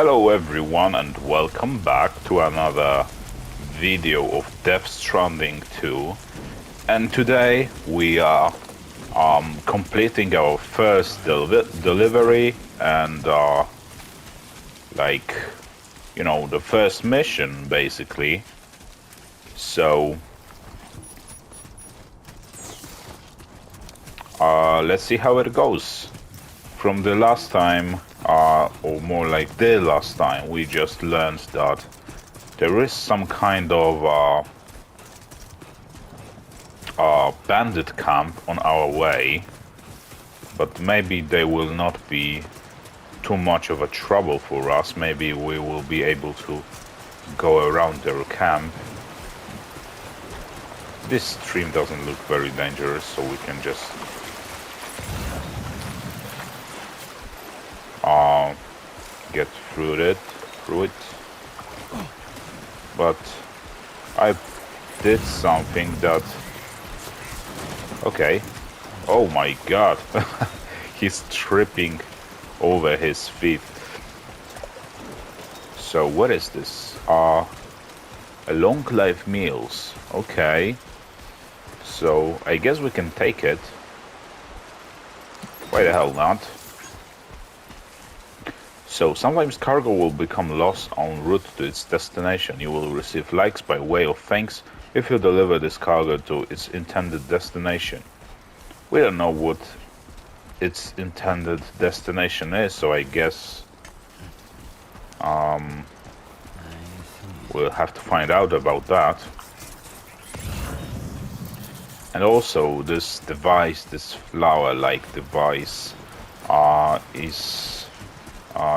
Hello everyone and welcome back to another video of Death Stranding 2. And today we are completing our first delivery and the first mission basically. So let's see how it goes. From the last time, or more like the last time, we just learned that there is some kind of bandit camp on our way, but maybe they will not be too much of a trouble for us. Maybe we will be able to go around their camp. This stream doesn't look very dangerous, so we can just get through it. But I did something that... Okay. Oh my god. He's tripping over his feet. So what is this? A long life meals. Okay. So I guess we can take it. Why the hell not? So, sometimes cargo will become lost en route to its destination. You will receive likes by way of thanks if you deliver this cargo to its intended destination. We don't know what its intended destination is, so I guess we'll have to find out about that. And also, this device, this flower-like device, is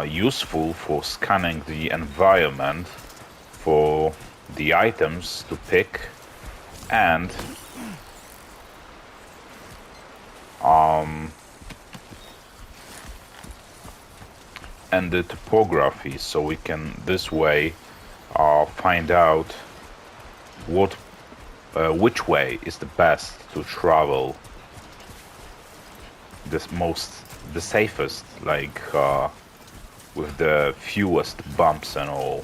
useful for scanning the environment for the items to pick and the topography, so we can this way find out which way is the best to travel, the safest, like with the fewest bumps and all.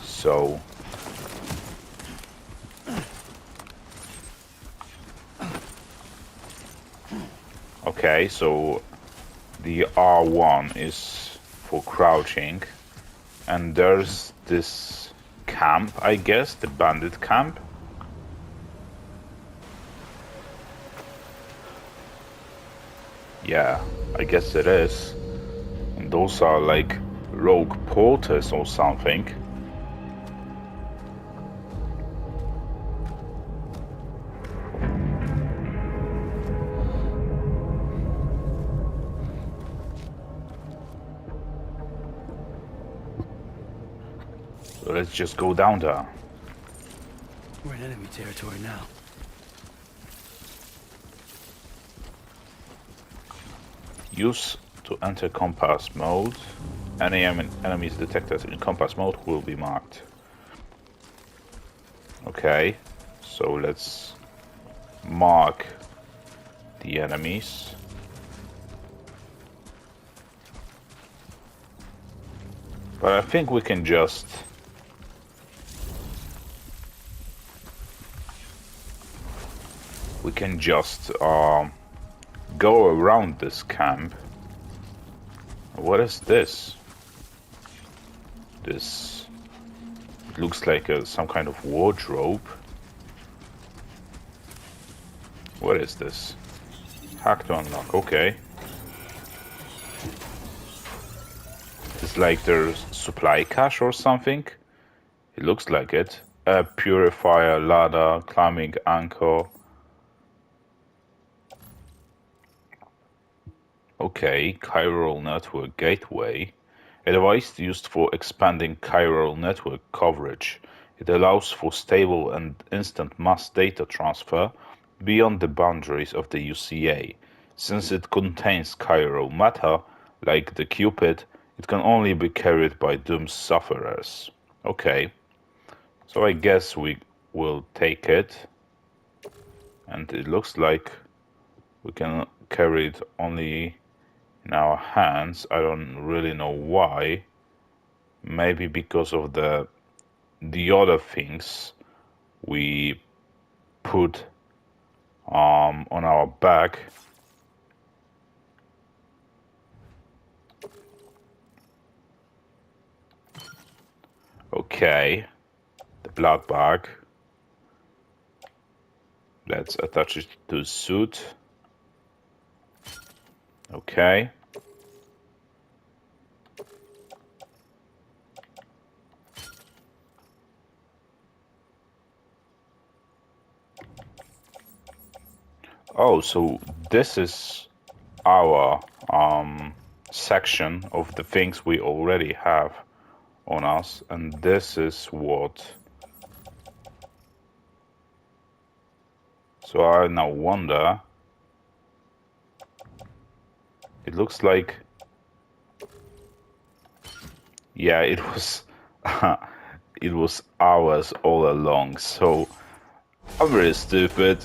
So okay, so the R1 is for crouching, and there's this camp, I guess, the bandit camp. Yeah, I guess it is. And those are like rogue porters or something. So let's just go down there. We're in enemy territory now. Use to enter compass mode. Any enemies detected in compass mode will be marked. Okay, so let's mark the enemies. But I think we can just go around this camp. What is this? This, it looks like some kind of wardrobe. What is this? Hack to unlock, okay. It's like there's supply cache or something. It looks like it. A purifier, ladder, climbing anchor. Okay, chiral network gateway. A device used for expanding chiral network coverage. It allows for stable and instant mass data transfer beyond the boundaries of the UCA. Since it contains chiral matter, like the Cupid, it can only be carried by doomed sufferers. Okay, so I guess we will take it. And it looks like we can carry it only in our hands. I don't really know why. Maybe because of the other things we put on our back. Okay, the blood bag. Let's attach it to the suit. Okay. Oh, so this is our section of the things we already have on us, and this is what. So I now wonder. It looks like, yeah, it was it was ours all along. So I'm very stupid.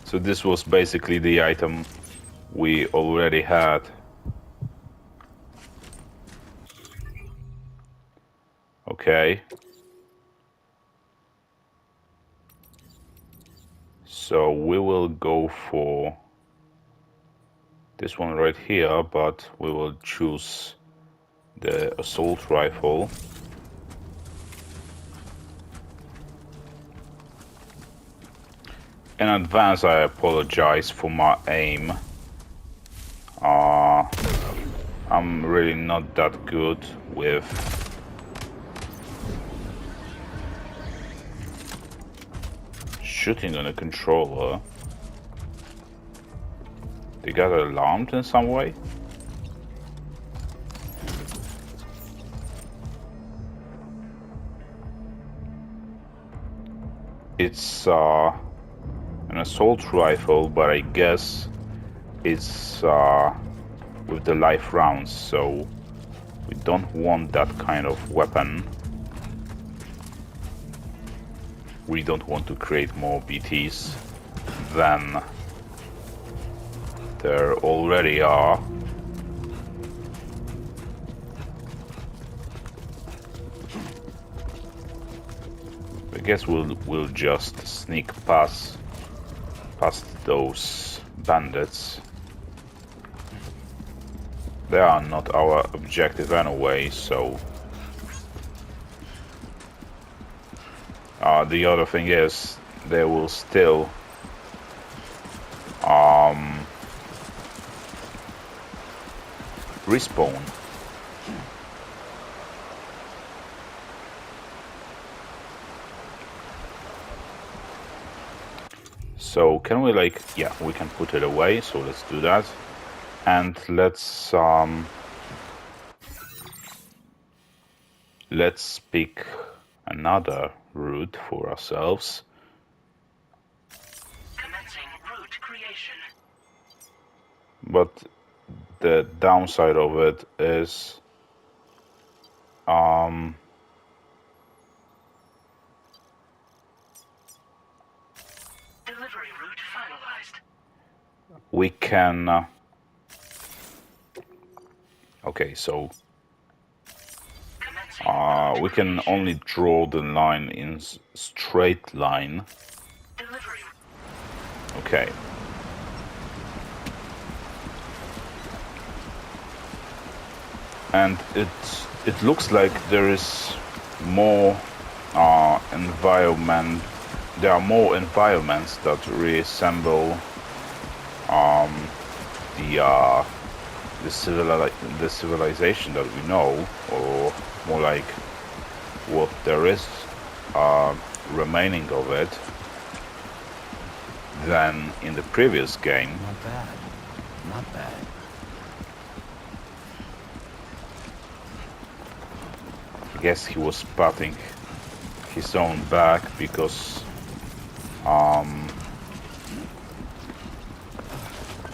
So this was basically the item we already had. Okay. So we will go for this one right here, but we will choose the assault rifle. In advance, I apologize for my aim. I'm really not that good with shooting on a controller. They got alarmed in some way? It's an assault rifle, but I guess it's with the live rounds, so we don't want that kind of weapon. We don't want to create more BTs than there already are. I guess we'll just sneak past those bandits. They are not our objective anyway, so the other thing is they will still respawn. So can we yeah, we can put it away, so let's do that. And let's pick another route for ourselves. Commencing route creation. But the downside of it is Delivery route finalized. we can okay, so we can only draw the line in straight line. Delivery. Okay. And it looks like there is more environment. There are more environments that resemble the civilization that we know, or more like what there is remaining of it than in the previous game. Not bad. Not bad. I guess he was patting his own back because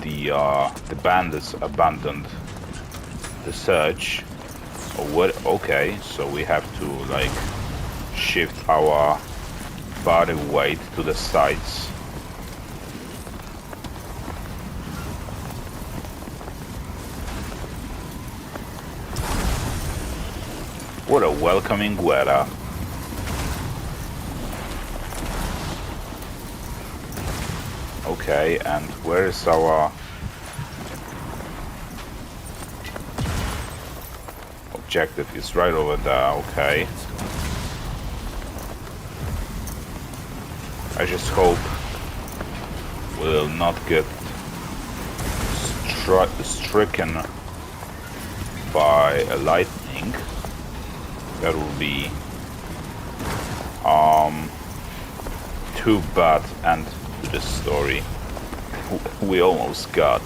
the bandits abandoned the search. Or what? Okay, so we have to like shift our body weight to the sides. What a welcoming weather. Okay, and where is our objective? Is right over there, okay. I just hope we'll not get stricken by a lightning. That will be too bad end to this story. We almost got.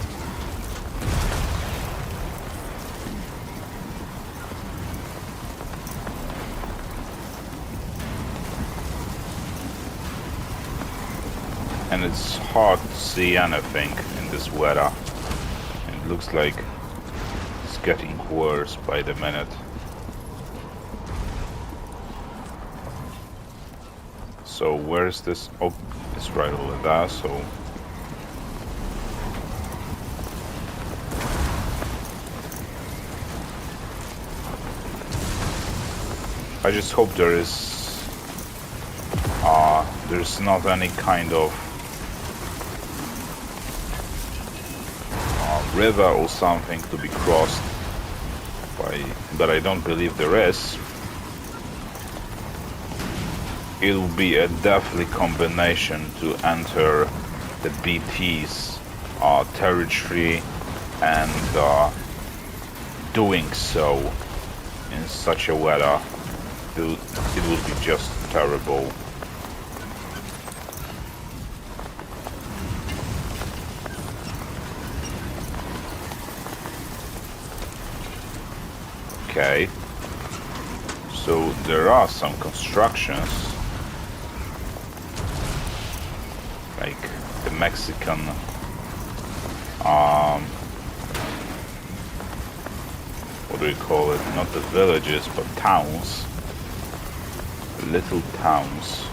And it's hard to see anything in this weather. It looks like it's getting worse by the minute. So where is this? Oh, it's right over there, so... I just hope there's not any kind of river or something to be crossed by, but I don't believe there is. It will be a definitely combination to enter the BT's territory, and doing so in such a weather, it will be just terrible. Okay, so there are some constructions, like the Mexican what do we call it? Not the villages, but towns. Little towns.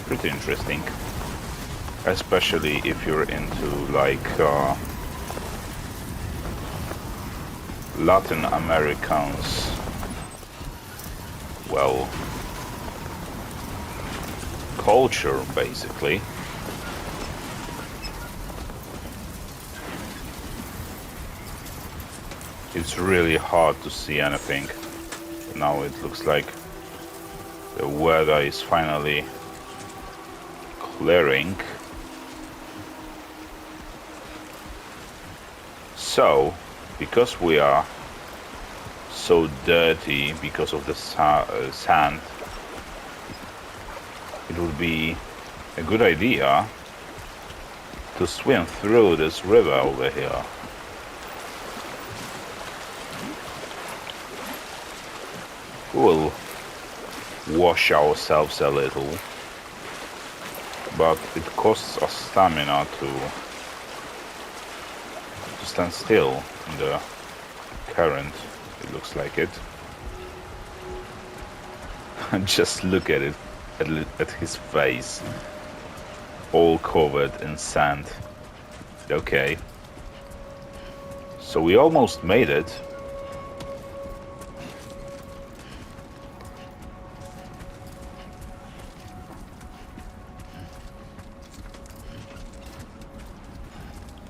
Pretty interesting. Especially if you're into like Latin Americans. Well, culture basically. It's really hard to see anything. Now it looks like the weather is finally clearing. So, because we are so dirty because of the sand, it would be a good idea to swim through this river over here. We'll wash ourselves a little, but it costs us stamina to stand still in the current. It looks like it. Just look at it, at his face, all covered in sand. Okay, so we almost made it.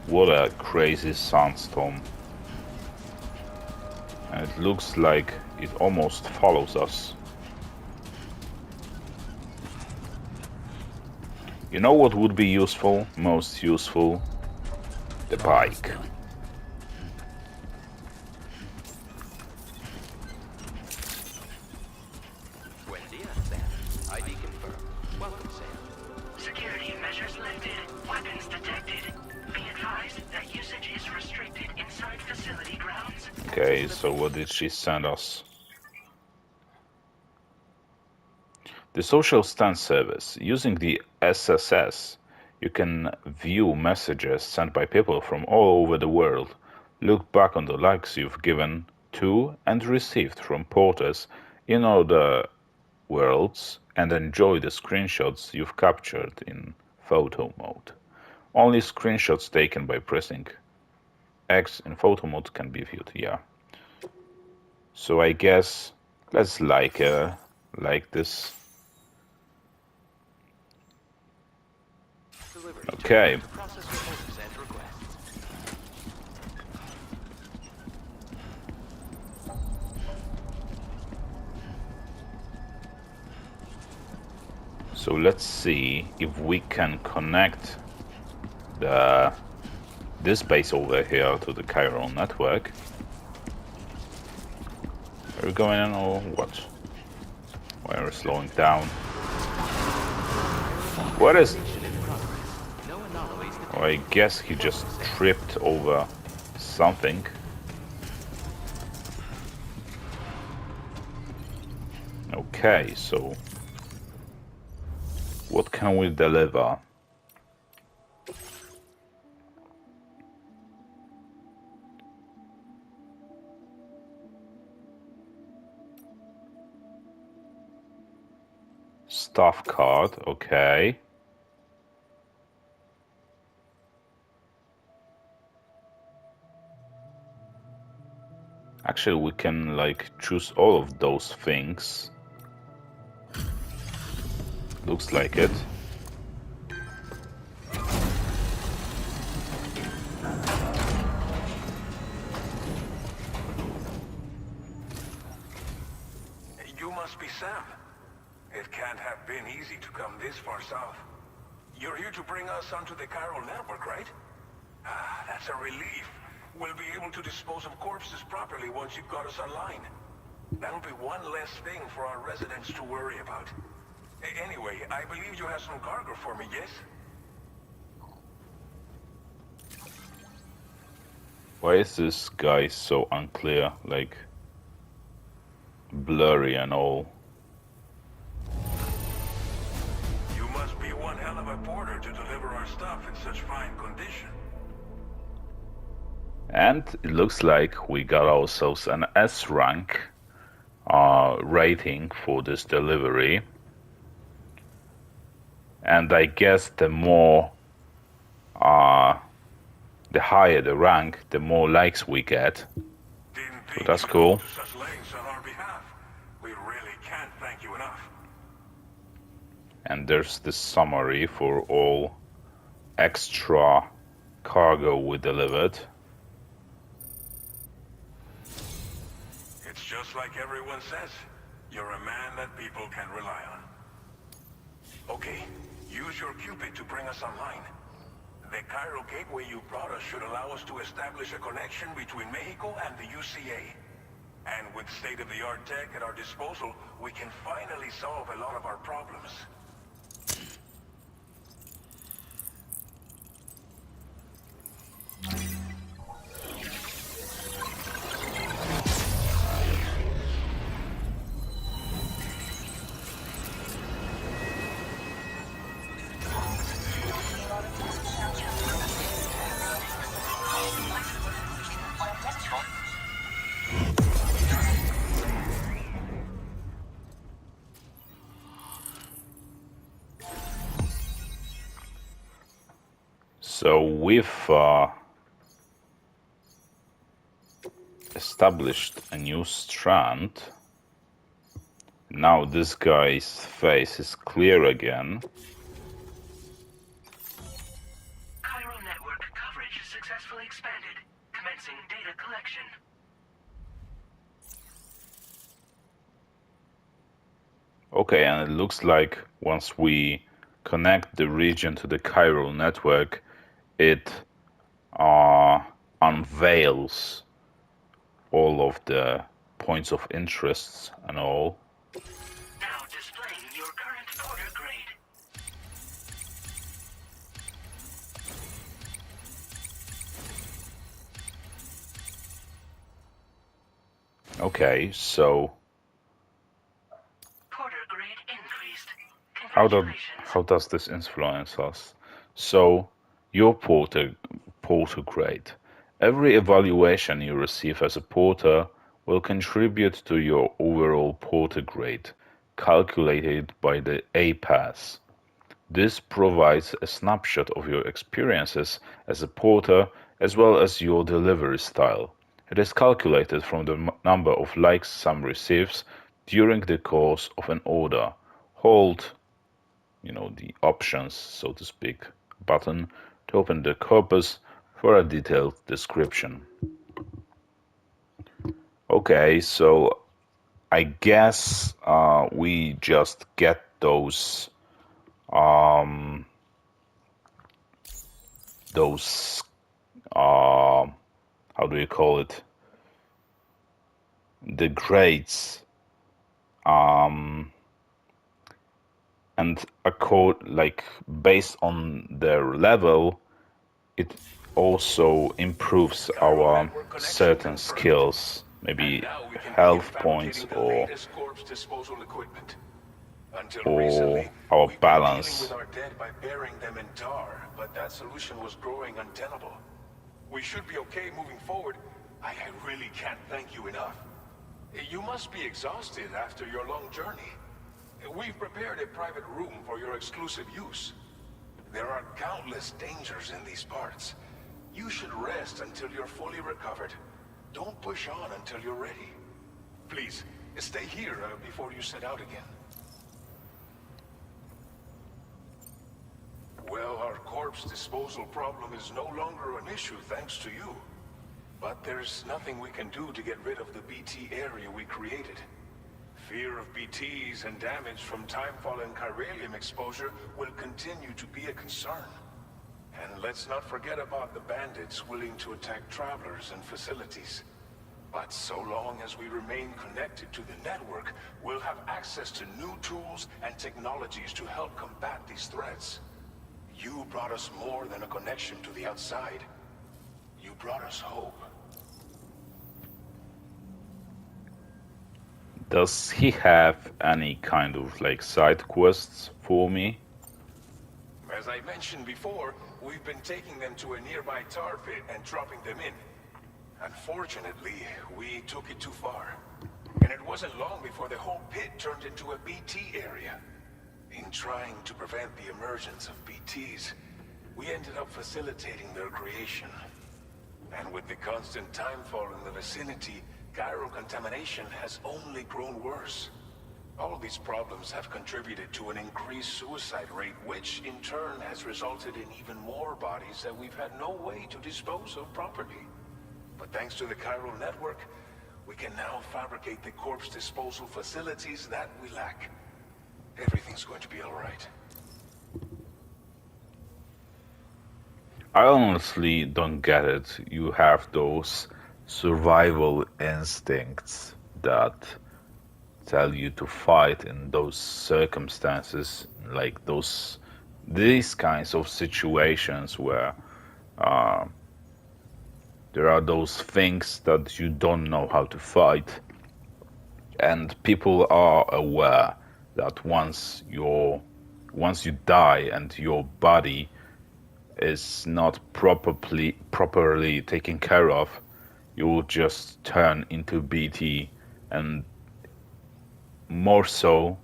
What a crazy sandstorm. And it looks like it almost follows us. You know what would be useful? Most useful? The bike. Buen día, Sam. ID confirmed. Welcome, Sam. Security measures lifted. Weapons detected. Be advised that usage is restricted inside facility grounds. Okay, so what did she send us? The Social Stand Service. Using the SSS, you can view messages sent by people from all over the world, look back on the likes you've given to and received from porters in other worlds, and enjoy the screenshots you've captured in photo mode. Only screenshots taken by pressing X in photo mode can be viewed, yeah. So I guess Let's like this. Delivery Okay. to process orders and requests. So let's see if we can connect this base over here to the chiral network. Are we going in or what? Why are we slowing down? What is... No anomalies detected. Oh, I guess he just tripped over something. Okay, so what can we deliver? Staff card, okay. Actually, we can like choose all of those things. Looks like it. You must be Sam. It can't have been easy to come this far south. You're here to bring us onto the chiral network, right? Ah, that's a relief. We'll be able to dispose of corpses properly once you've got us online. That'll be one less thing for our residents to worry about. Anyway, I believe you have some cargo for me, yes? Why is this guy so unclear, like blurry and all? You must be one hell of a porter to deliver our stuff in such fine condition. And it looks like we got ourselves an S rank rating for this delivery. And I guess the higher the rank, the more likes we get. Didn't So think that's you'd cool. go to such lengths on our behalf. We really can't thank you enough. And there's the summary for all extra cargo we delivered. It's just like everyone says. You're a man that people can rely on. Okay, use your Cupid to bring us online. The chiral gateway you brought us should allow us to establish a connection between Mexico and the UCA. And with state-of-the-art tech at our disposal, we can finally solve a lot of our problems. So we've established a new strand. Now this guy's face is clear again. Chiral network coverage successfully expanded. Commencing data collection. Okay, and it looks like once we connect the region to the chiral network, it unveils all of the points of interest and all. Now displaying your current porter grade. Okay, so Porter grade increased. how Congratulations. does this influence us? So your porter grade. Every evaluation you receive as a porter will contribute to your overall porter grade, calculated by the A pass. This provides a snapshot of your experiences as a porter as well as your delivery style. It is calculated from the number of likes Sam receives during the course of an order. Hold, the options, so to speak, button to open the corpus for a detailed description. Okay, so I guess we just get those how do you call it, the grades, and based on their level, it also improves our certain skills, maybe Now we can begin health points fabricating the or latest corpse disposal equipment. Until or recently, our we've been dealing with balance. our dead by burying them in tar, but that solution was growing untenable. We should be okay moving forward. I really can't thank you enough. You must be exhausted after your long journey. We've prepared a private room for your exclusive use. There are countless dangers in these parts. You should rest until you're fully recovered. Don't push on until you're ready. Please, stay here before you set out again. Well, our corpse disposal problem is no longer an issue thanks to you. But there's nothing we can do to get rid of the BT area we created. Fear of BTs and damage from timefall and chiralium exposure will continue to be a concern. And let's not forget about the bandits willing to attack travelers and facilities. But so long as we remain connected to the network, we'll have access to new tools and technologies to help combat these threats. You brought us more than a connection to the outside. You brought us hope. Does he have any kind of side quests for me? As I mentioned before, we've been taking them to a nearby tar pit and dropping them in. Unfortunately, we took it too far. And it wasn't long before the whole pit turned into a BT area. In trying to prevent the emergence of BTs, we ended up facilitating their creation. And with the constant timefall in the vicinity, chiral contamination has only grown worse. All these problems have contributed to an increased suicide rate, which in turn has resulted in even more bodies that we've had no way to dispose of properly. But thanks to the chiral network, we can now fabricate the corpse disposal facilities that we lack. Everything's going to be all right. I honestly don't get it. You have those survival instincts that tell you to fight in those circumstances, these kinds of situations where there are those things that you don't know how to fight, and people are aware that once you die and your body is not properly taken care of, you will just turn into BT, and more so,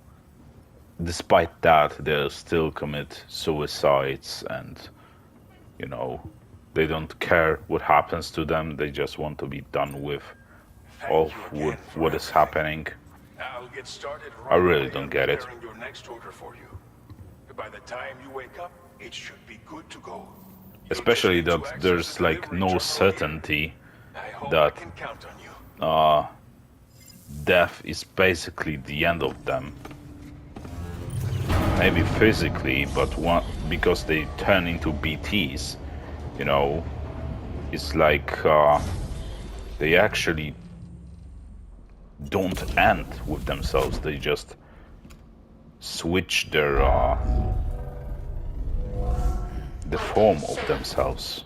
despite that, they'll still commit suicides, and they don't care what happens to them. They just want to be done with Thank you again for what is everything. happening. I'll get started I right really away don't on get it. preparing your next order for you. By the time you wake up, it should be good to go. You'll just Especially need to that access there's the delivery no terminal here. certainty I hope I that can count on you. death is basically the end of them. Maybe physically, but because they turn into BTs, it's they actually don't end with themselves. They just switch the form of themselves.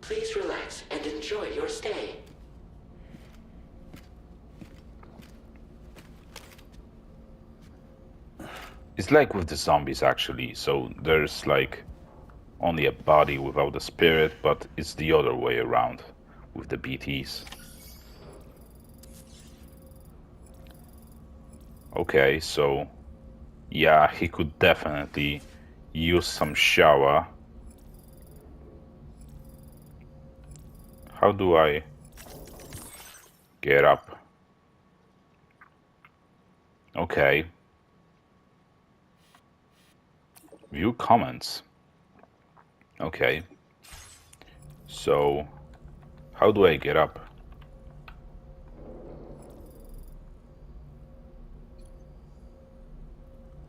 Please relax and enjoy your stay. It's like with the zombies actually. So there's only a body without a spirit, but it's the other way around with the BTs. Okay, so yeah, he could definitely use some shower. How do I get up? Okay. View comments. Okay. So, how do I get up?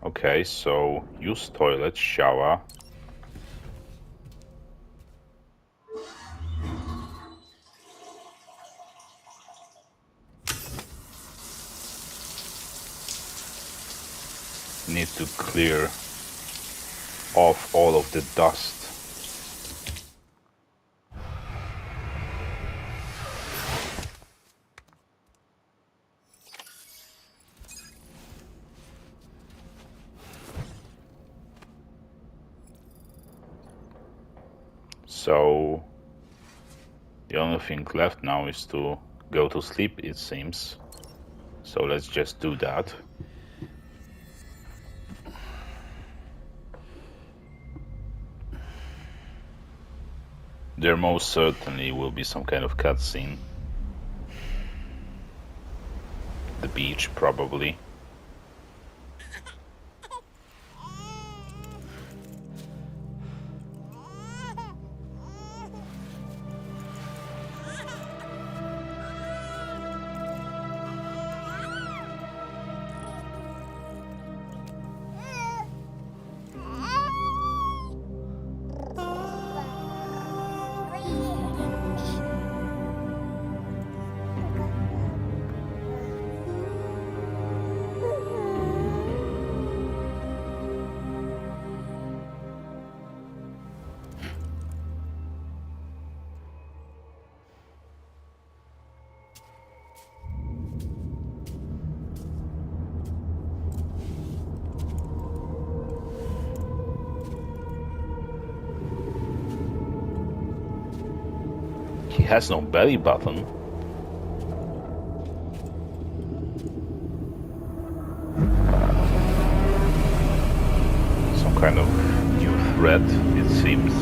Okay, so use toilet, shower. Need to clear off all of the dust. So the only thing left now is to go to sleep, it seems. So let's just do that. There most certainly will be some kind of cutscene. The beach, probably. He has no belly button. Some kind of new threat, it seems.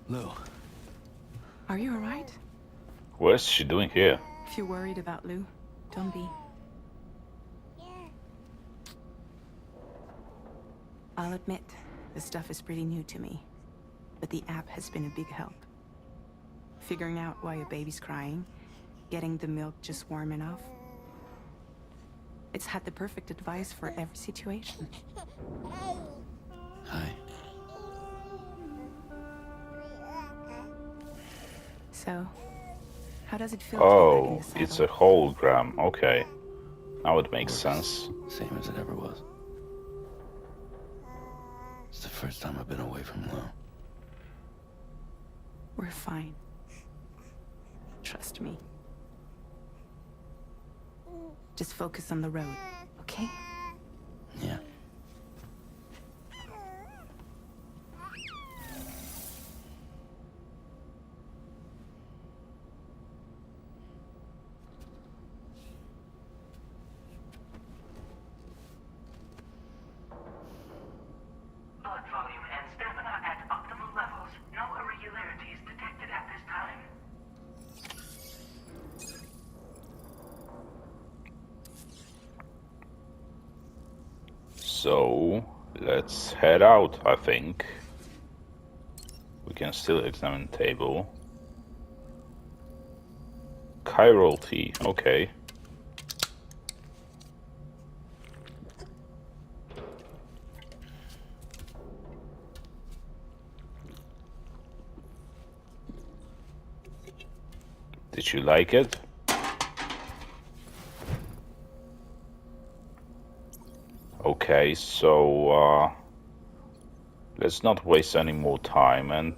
Lou. Are you alright? What's she doing here? If you're worried about Lou, don't be. I'll admit, this stuff is pretty new to me, but the app has been a big help. Figuring out why a baby's crying, getting the milk just warm enough. It's had the perfect advice for every situation. Hi. So, how does it feel to be back in Oh, the saddle? it's a hologram. Okay. Now it makes sense. Same as it ever was. It's the first time I've been away from Lou. We're fine. Trust me. Just focus on the road, okay? Yeah. Blood volume and stamina at optimal levels. No irregularities detected at this time. So, let's head out, I think. We can still examine table. Chiral tea, okay. Did you like it? Okay, so let's not waste any more time and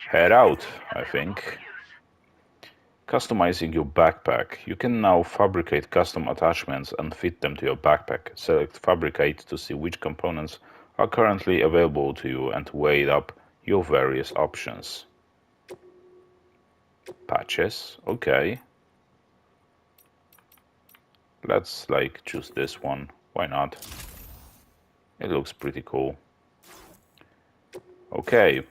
head out, I think. Customizing your backpack. You can now fabricate custom attachments and fit them to your backpack. Select Fabricate to see which components are currently available to you and weigh up your various options. Patches, okay. Let's choose this one. Why not? It looks pretty cool. Okay.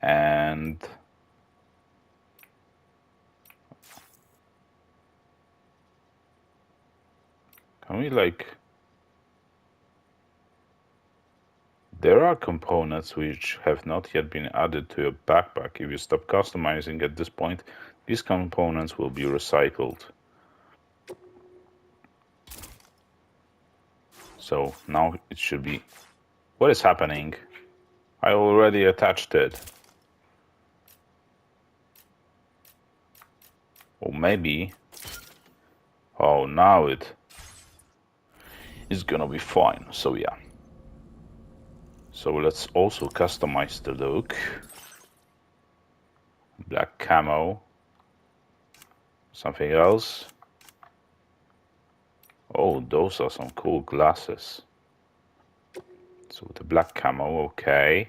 And can we like... There are components which have not yet been added to your backpack. If you stop customizing at this point, these components will be recycled. So now it should be... What is happening? I already attached it. Or maybe... Oh, now it is gonna be fine. So yeah. So let's also customize the look. Black camo. Something else. Oh, those are some cool glasses. So the black camo, okay.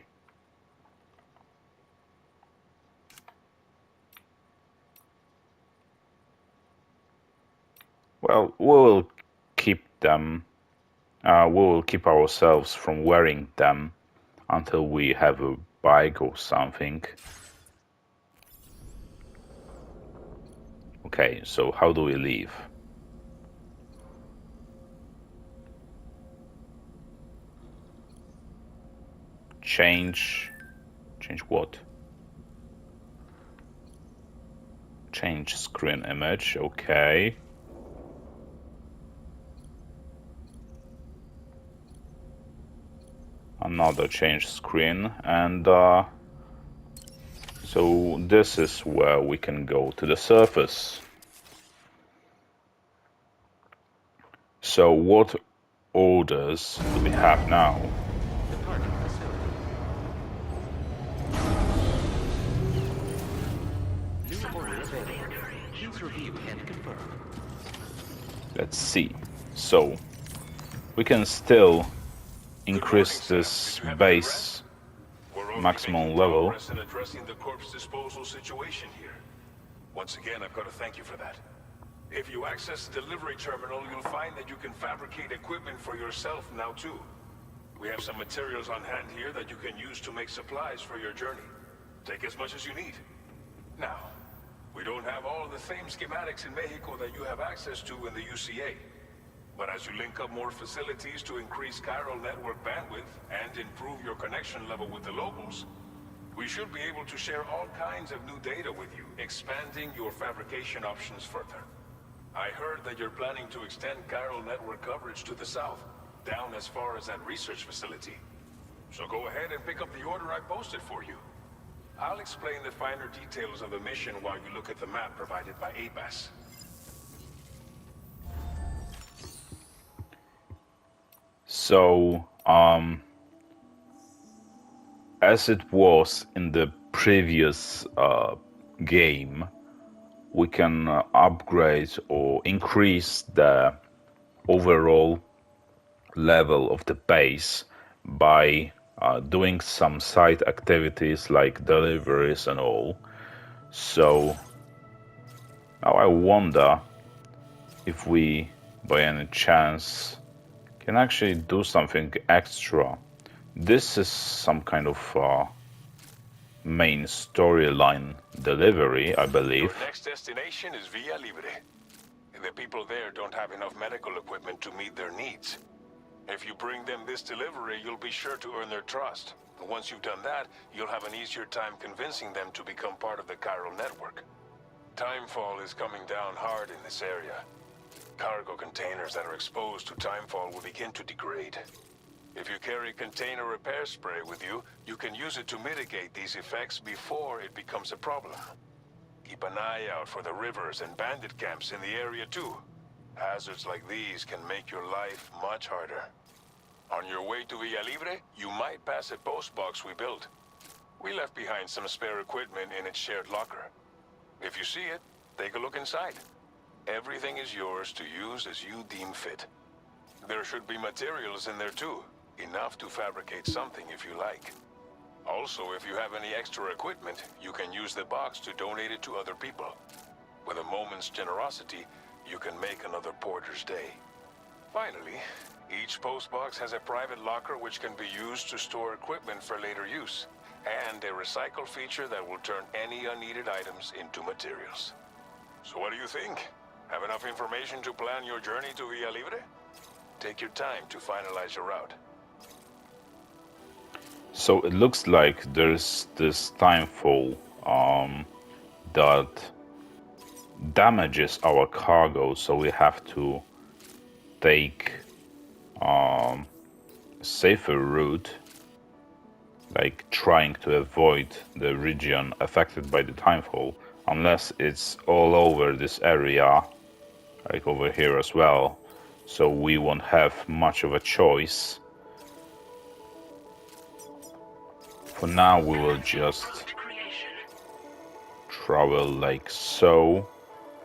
Well, we'll keep them. We will keep ourselves from wearing them until we have a bike or something. Okay, so how do we leave? Change what? Change screen image, okay. Another change screen, and so this is where we can go to the surface. So what orders do we have now? Departing facility. New order available. Please review and confirm. Let's see. So we can still increase this base maximum level. In addressing the corpse disposal situation here. Once again, I've got to thank you for that. If you access the delivery terminal, you'll find that you can fabricate equipment for yourself now too. We have some materials on hand here that you can use to make supplies for your journey. Take as much as you need. Now, we don't have all the same schematics in Mexico that you have access to in the UCA. But as you link up more facilities to increase chiral network bandwidth and improve your connection level with the locals, we should be able to share all kinds of new data with you, expanding your fabrication options further. I heard that you're planning to extend chiral network coverage to the south, down as far as that research facility. So go ahead and pick up the order I posted for you. I'll explain the finer details of the mission while you look at the map provided by ABAS. So, as it was in the previous game, we can upgrade or increase the overall level of the base by doing some side activities like deliveries and all. So now I wonder if we, by any chance, can actually do something extra. This is some kind of main storyline delivery, I believe. Your next destination is Villa Libre. The people there don't have enough medical equipment to meet their needs. If you bring them this delivery, you'll be sure to earn their trust. And once you've done that, you'll have an easier time convincing them to become part of the chiral network. Timefall is coming down hard in this area. Cargo containers that are exposed to timefall will begin to degrade. If you carry container repair spray with you, you can use it to mitigate these effects before it becomes a problem. Keep an eye out for the rivers and bandit camps in the area too. Hazards like these can make your life much harder. On your way to Villa Libre, you might pass a post box we built. We left behind some spare equipment in its shared locker. If you see it, take a look inside. Everything is yours to use as you deem fit. There should be materials in there too, enough to fabricate something if you like. Also, if you have any extra equipment, you can use the box to donate it to other people. With a moment's generosity, you can make another porter's day. Finally, each postbox has a private locker which can be used to store equipment for later use, and a recycle feature that will turn any unneeded items into materials. So what do you think? Have enough information to plan your journey to Villa Libre? Take your time to finalize your route. So it looks like there's this timefall that damages our cargo, so we have to take a safer route, like trying to avoid the region affected by the timefall, unless it's all over this area, like over here as well, so we won't have much of a choice. For now we will just travel like so,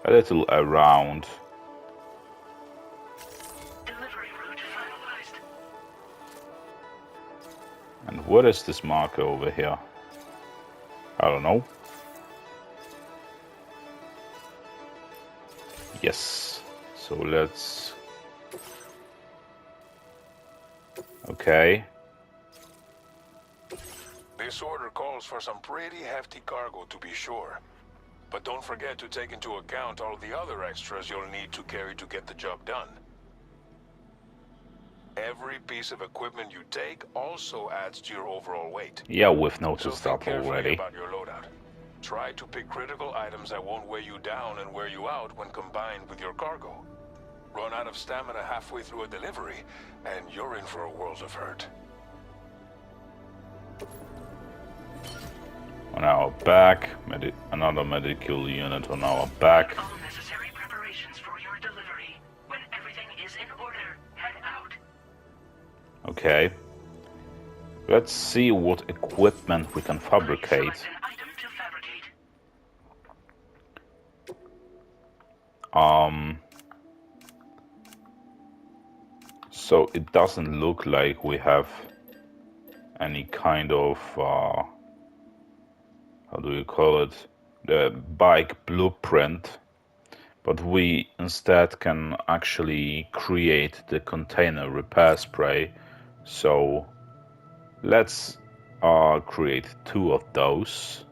a little around. Delivery route finalized. And what is this marker over here? I don't know. Yes, so let's... Okay. This order calls for some pretty hefty cargo to be sure. But don't forget to take into account all the other extras you'll need to carry to get the job done. Every piece of equipment you take also adds to your overall weight. Yeah, we've So noticed think that carefully already. about your loadout. Try to pick critical items that won't weigh you down and wear you out when combined with your cargo. Run out of stamina halfway through a delivery, and you're in for a world of hurt. On our back, another medical unit on our back. All necessary preparations for your delivery. When everything is in order, head out. Okay. Let's see what equipment we can fabricate. Select an item to fabricate. So it doesn't look like we have any kind of how do you call it, the bike blueprint, but we instead can actually create the container repair spray. So let's create 2 of those.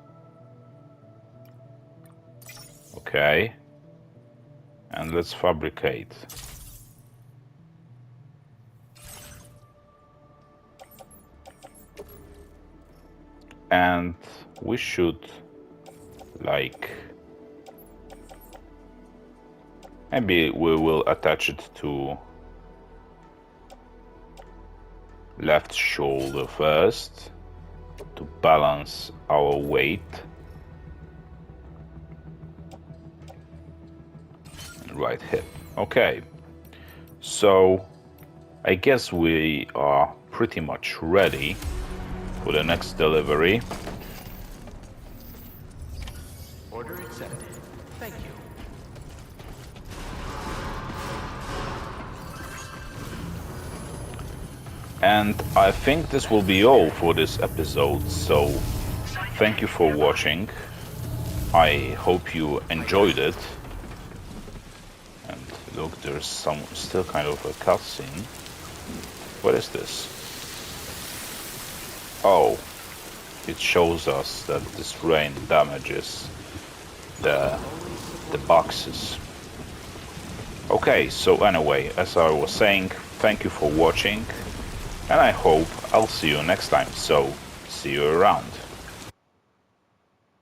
Okay, and let's fabricate. And we should, like, maybe we will attach it to left shoulder first to balance our weight. And right hip. Okay, so I guess we are pretty much ready for the next delivery. Order accepted. Thank you. And I think this will be all for this episode, so thank you for watching. I hope you enjoyed it. And look, there's still kind of a cutscene. What is this? Oh, it shows us that this rain damages the boxes. Okay, so anyway, as I was saying, thank you for watching, and I hope I'll see you next time, so see you around.